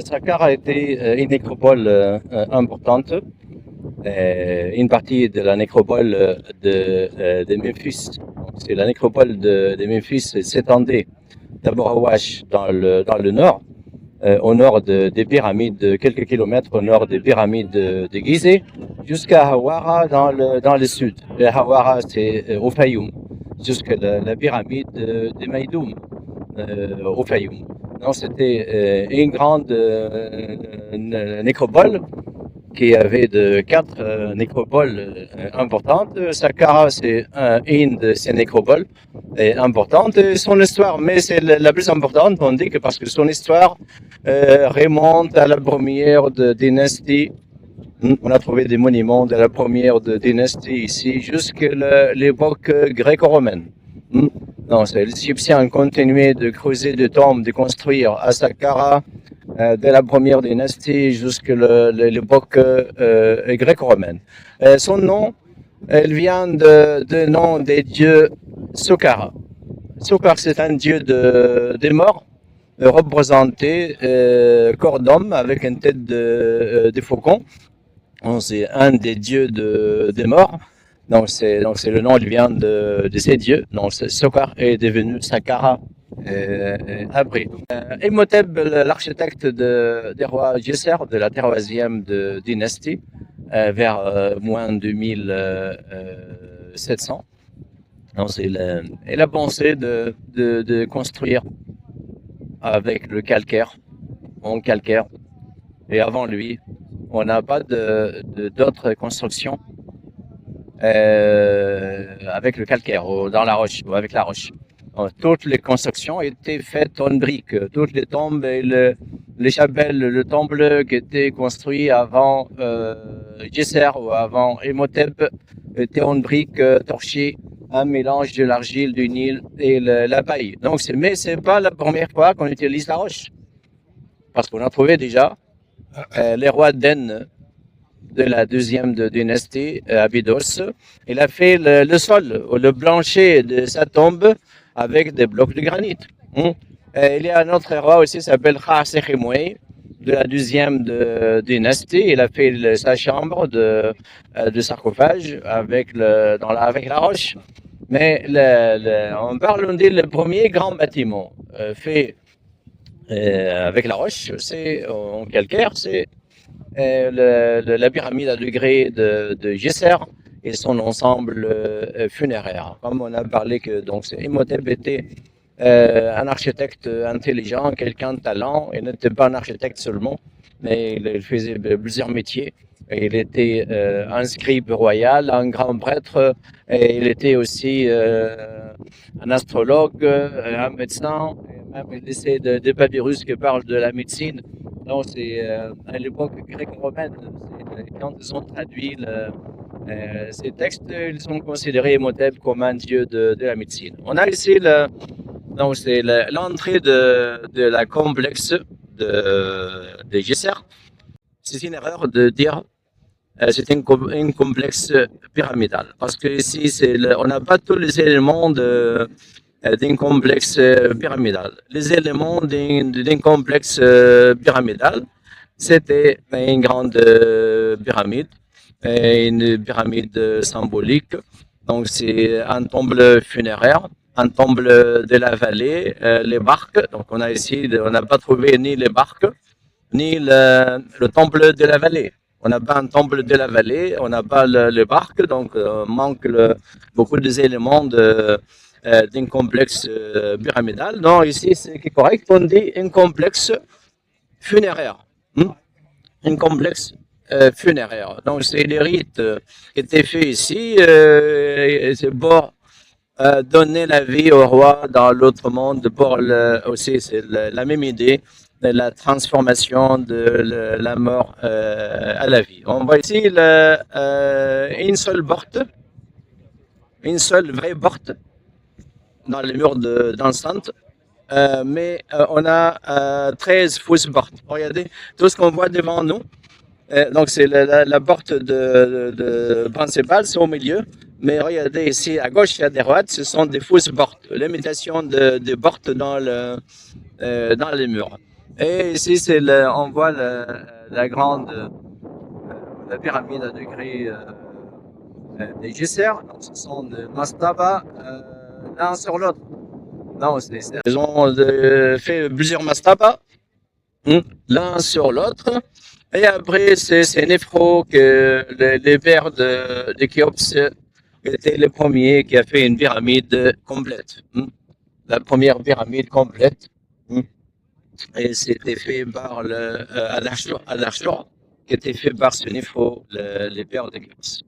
Saqqara a été une nécropole importante. Une partie de la nécropole de Memphis. Donc, c'est la nécropole de Memphis s'étendait d'abord à Ouash dans le nord, au nord des pyramides, quelques kilomètres au nord des pyramides de Gizeh, jusqu'à Hawara dans le sud. Et Hawara, c'est au Fayoum, jusqu'à la pyramide de Maïdoum au Fayoum. Donc c'était une grande nécropole qui avait de quatre nécropoles importantes. Saqqara, c'est une de ces nécropoles importantes. Son histoire, mais c'est la plus importante, on dit que parce que son histoire remonte à la première dynastie. On a trouvé des monuments de la première dynastie ici jusqu'à l'époque gréco-romaine. Non, les Égyptiens ont continué de creuser des tombes, de construire à Saqqara de la première dynastie jusqu'à l'époque gréco-romaine. Son nom, elle vient du nom des dieux Sokhara. Sokhar, c'est un dieu des morts, représenté corps d'homme avec une tête de faucon. C'est un des dieux des morts. Donc c'est le nom, il vient de ces dieux. Donc Sokhar est devenu Saqqara après. Imhotep, l'architecte des rois Djesser de la 3e dynastie, vers moins 2700. Donc il a pensé de construire avec le calcaire, en calcaire. Et avant lui, on n'a pas d'autres constructions avec le calcaire, ou dans la roche, ou avec la roche. Donc, toutes les constructions étaient faites en briques. Toutes les tombes et les chapelles, le temple qui était construit avant Djesser ou avant Imhotep était en briques torchées, un mélange de l'argile, du Nil et la paille. Donc, mais c'est pas la première fois qu'on utilise la roche. Parce qu'on a trouvé déjà les rois d'En de la 2e dynastie, Abydos. Il a fait le sol, le plancher de sa tombe avec des blocs de granit. Il y a un autre roi aussi qui s'appelle Khafre-Khemouei de la 2e dynastie. Il a fait sa chambre de sarcophage avec la roche. Mais on parle le premier grand bâtiment fait avec la roche, c'est en calcaire, c'est la pyramide à degrés de Djesser et son ensemble funéraire. Comme on a parlé que donc Imhotep était un architecte intelligent, quelqu'un de talent. Il n'était pas un architecte seulement, mais il faisait plusieurs métiers. Il était un scribe royal, un grand prêtre, et il était aussi un astrologue, un médecin, et même il essaie des papyrus qui parlent de la médecine. Donc c'est à l'époque gréco-romaine, quand ils ont traduit ces textes, ils sont considérés Imhotep comme un dieu de la médecine. On a ici donc c'est l'entrée de la complexe de Djesser. C'est une erreur de dire c'est une complexe pyramidal parce que ici on n'a pas tous les éléments d'un complexe pyramidal. Les éléments d'un complexe pyramidal, c'était une grande pyramide, une pyramide symbolique. Donc c'est un temple funéraire, un temple de la vallée, les barques. Donc on n'a pas trouvé ni les barques, ni le temple de la vallée. On n'a pas un temple de la vallée, on n'a pas le barque, donc manque beaucoup des éléments d'un complexe pyramidal. Non, ici c'est correct, on dit un complexe funéraire. Un complexe funéraire. Donc c'est les rites qui étaient faits ici, c'est pour donner la vie au roi dans l'autre monde, aussi c'est la même idée de la transformation de la mort à la vie. On voit ici une seule porte, une seule vraie porte dans les murs d'enceinte, mais on a 13 fausses portes. Regardez, tout ce qu'on voit devant nous, donc c'est la porte principale, c'est au milieu. Mais regardez ici, à gauche et à droite, ce sont des fausses portes, l'imitation de portes dans les murs. Et ici, on voit la grande la pyramide à degrés des Geyser. Donc, ce sont des mastabas l'un sur l'autre. Non, ils ont fait plusieurs mastabas l'un sur l'autre. Et après, c'est Néphro que les pères de Khéops étaient les premiers qui a fait une pyramide complète. La première pyramide complète. Et c'était fait par Al-Ashur, qui était fait par ce Néphro, les pères de Khéops.